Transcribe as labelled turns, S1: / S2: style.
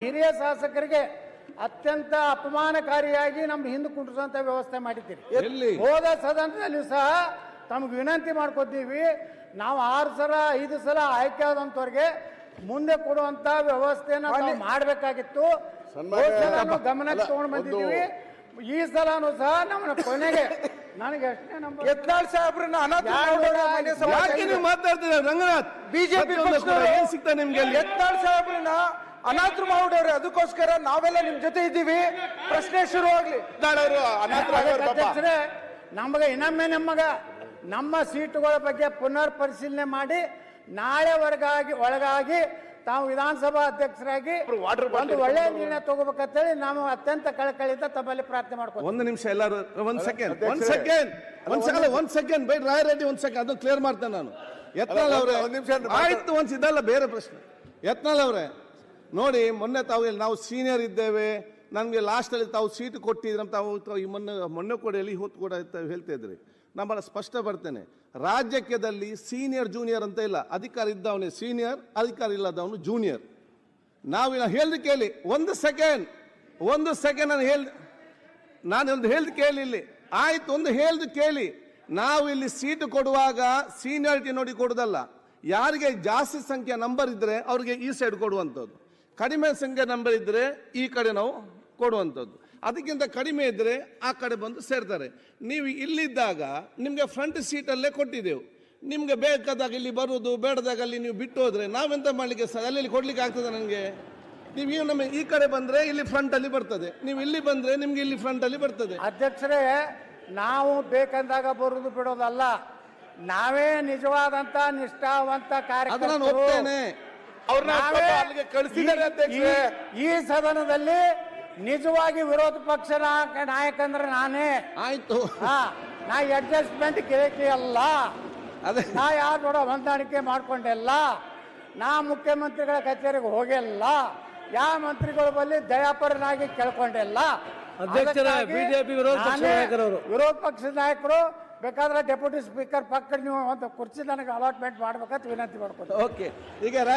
S1: ಹಿರಿಯ ಶಾಸಕರಿಗೆ ಅತ್ಯಂತ ಅಪಮಾನಕಾರಿಯಾಗಿ ನಮ್ದು ಹಿಂದೆ ಕುಂಡ್ರಿಸುವಂತ ವ್ಯವಸ್ಥೆ ಮಾಡಿದ್ದೀರಿ. ಹೋದ ಸದನದಲ್ಲಿಯೂ ಸಹ ತಮಗೆ ವಿನಂತಿ ಮಾಡ್ಕೊತೀವಿ, ನಾವು 6 ಸಲ 5 ಸಲ ಆಯ್ಕೆ ಆದಂತವ್ರಿಗೆ ಮುಂದೆ ಕೊಡುವಂತ ವ್ಯವಸ್ಥೆನ ಮಾಡಬೇಕಾಗಿತ್ತು. ಗಮನಕ್ಕೆ ತಗೊಂಡು ಬಂದಿದ್ದೀವಿ. ಈ ಸಲನೂ ಸಹ ನಮ್ಮ ಕೊನೆಗೆ ನನಗೆ ಎಷ್ಟನೇ ನಂಬರ್
S2: ಯತ್ನಾಳ್ ಸಾಹೇಬ್ರನ್ನ
S3: ಮಾತಾಡ್ತಿದ್ದಾರೆ ರಂಗನಾಥ್.
S2: ಬಿಜೆಪಿ
S3: ಏನ್ ಸಿಗ್ತಾ ನಿಮ್ಗೆ?
S2: ಯತ್ನಾಳ್ ಸಾಹೇಬ್ರನ್ನ ಅನಾಥರು ಮಾಡ್ಬಿಟ್ಟವ್ರೆ. ಅದಕ್ಕೋಸ್ಕರ ನಾವೆಲ್ಲ ನಿಮ್ ಜೊತೆ ಇದ್ದೀವಿ. ಪ್ರಶ್ನೆ ಶುರು ಆಗ್ಲಿ.
S1: ಅಧ್ಯಕ್ಷರೇ, ನಮಗ ಇನ್ನೊಮ್ಮೆ ನಮ್ಮ ಸೀಟುಗಳ ಬಗ್ಗೆ ಪುನರ್ ಪರಿಶೀಲನೆ ಮಾಡಿ ನಾಳೆ ಒಳಗಾಗಿ ತಾವು ವಿಧಾನಸಭಾ ಅಧ್ಯಕ್ಷರಾಗಿ ಒಂದು ಒಳ್ಳೆಯ ನಿರ್ಣಯ ತಗೋಬೇಕಂತೇಳಿ ನಾವು ಅತ್ಯಂತ ಕಳಕಳಿಯಿಂದ ತಮ್ಮಲ್ಲಿ ಪ್ರಾರ್ಥನೆ ಮಾಡ್ತೀವಿ.
S3: ಒಂದು ನಿಮಿಷ ಎಲ್ಲರೂ ಒಂದ್ ಸೆಕೆಂಡ್ ಬೈ ರಾಯರೆಡ್ಡಿ ಒಂದ್ ಸೆಕೆಂಡ್ ಅದು ಕ್ಲಿಯರ್ ಮಾಡ್ತೇನೆ ನಾನು. ಯತ್ನಾಳ್ ಅವರೇ ಆಯ್ತು, ಇದಲ್ಲ ಬೇರೆ ಪ್ರಶ್ನೆ. ಯತ್ನಾಳ್ ಅವರೇ ನೋಡಿ, ಮೊನ್ನೆ ನಾವು ಸೀನಿಯರ್ ಇದ್ದೇವೆ, ನಮಗೆ ಲಾಸ್ಟ್ ಅಲ್ಲಿ ತಾವು ಸೀಟ್ ಕೊಟ್ಟಿದ್ರೆ ತಾವು ಮೊನ್ನೆ ಕೂಡ ಎಲ್ಲಿ ಹೊತ್ತು ಕೂಡ ಹೇಳ್ತಾ ಇದ್ರಿ. ನಾನು ಸ್ಪಷ್ಟ ಬರ್ತೇನೆ, ರಾಜ್ಯದಲ್ಲಿ ಸೀನಿಯರ್ ಜೂನಿಯರ್ ಅಂತ ಇಲ್ಲ. ಅಧಿಕಾರ ಇದ್ದವನೇ ಸೀನಿಯರ್, ಅಧಿಕಾರ ಇಲ್ಲದವನು ಜೂನಿಯರ್. ನಾವು ಹೇಳ್ದು ಕೇಳಿ, ಒಂದು ಸೆಕೆಂಡ್ ನಾನೊಂದು ಹೇಳ್ದು ಕೇಳಿ ಇಲ್ಲಿ. ಆಯ್ತು, ಒಂದು ಹೇಳ್ದು ಕೇಳಿ. ನಾವು ಇಲ್ಲಿ ಸೀಟ್ ಕೊಡುವಾಗ ಸೀನಿಯಾರಿಟಿ ನೋಡಿ ಕೊಡುದಲ್ಲ, ಯಾರಿಗೆ ಜಾಸ್ತಿ ಸಂಖ್ಯೆ ನಂಬರ್ ಇದ್ರೆ ಅವ್ರಿಗೆ ಈ ಸೈಡ್ ಕೊಡುವಂಥದ್ದು, ಕಡಿಮೆ ಸಂಖ್ಯೆ ನಂಬರ್ ಇದ್ರೆ ಈ ಕಡೆ ನಾವು ಕೊಡುವಂಥದ್ದು. ಅದಕ್ಕಿಂತ ಕಡಿಮೆ ಇದ್ರೆ ಆ ಕಡೆ ಬಂದು ಸೇರ್ತಾರೆ. ನೀವು ಇಲ್ಲಿದ್ದಾಗ ನಿಮಗೆ ಫ್ರಂಟ್ ಸೀಟಲ್ಲೇ ಕೊಟ್ಟಿದ್ದೆವು. ನಿಮ್ಗೆ ಬೇಕಾದಾಗ ಇಲ್ಲಿ ಬರುವುದು, ಬೇಡದಾಗ ಅಲ್ಲಿ ನೀವು ಬಿಟ್ಟು ಹೋದ್ರೆ ನಾವೆಂತ ಮಾಡ್ಲಿಕ್ಕೆ ಅಲ್ಲಿ ಕೊಡ್ಲಿಕ್ಕೆ ಆಗ್ತದೆ? ನನಗೆ ನೀವು ನಮ್ಮ ಈ ಕಡೆ ಬಂದ್ರೆ ಇಲ್ಲಿ ಫ್ರಂಟ್ ಅಲ್ಲಿ ಬರ್ತದೆ, ನೀವು ಇಲ್ಲಿ ಬಂದ್ರೆ ನಿಮ್ಗೆ ಇಲ್ಲಿ ಫ್ರಂಟ್ ಅಲ್ಲಿ ಬರ್ತದೆ.
S1: ಅಧ್ಯಕ್ಷರೇ, ನಾವು ಬೇಕಂದಾಗ ಬರುವುದು ಬಿಡೋದಲ್ಲ, ನಾವೇ ನಿಜವಾದಂತ ನಿಷ್ಠಾವಂತ ಕಾರ್ಯಕರ್ತರು. ಈ ಸದನದಲ್ಲಿ ನಿಜವಾಗಿ ವಿರೋಧ ಪಕ್ಷ ನಾಯಕ ಅಂದ್ರೆ ನಾನೇ.
S3: ಆಯ್ತು,
S1: ನಾ ಅಡ್ಜಸ್ಟ್ಮೆಂಟ್ ಕೇಳಿ ಅಲ್ಲ, ನಾ ಯಾರ ಹೊಂದಾಣಿಕೆ ಮಾಡ್ಕೊಂಡಿಲ್ಲ, ನಾ ಮುಖ್ಯಮಂತ್ರಿಗಳ ಕಚೇರಿಗೆ ಹೋಗಿಲ್ಲ, ಯಾವ ಮಂತ್ರಿಗಳ ಬಳಿ ದಯಾಪರನಾಗಿ ಕೇಳ್ಕೊಂಡಿಲ್ಲ.
S3: ಬಿಜೆಪಿ
S1: ವಿರೋಧ ಪಕ್ಷದ ನಾಯಕರು ಬೇಕಾದ್ರೆ ಡೆಪ್ಯೂಟಿ ಸ್ಪೀಕರ್ ಪಕ್ಕ ನೀವು ಒಂದು ಕುರ್ಚಿ ನನಗೆ ಅಲಾಟ್ಮೆಂಟ್ ಮಾಡ್ಬೇಕಂತ ವಿನಂತಿ ಮಾಡ್ಕೊಂಡು.
S3: ಓಕೆ, ಈಗ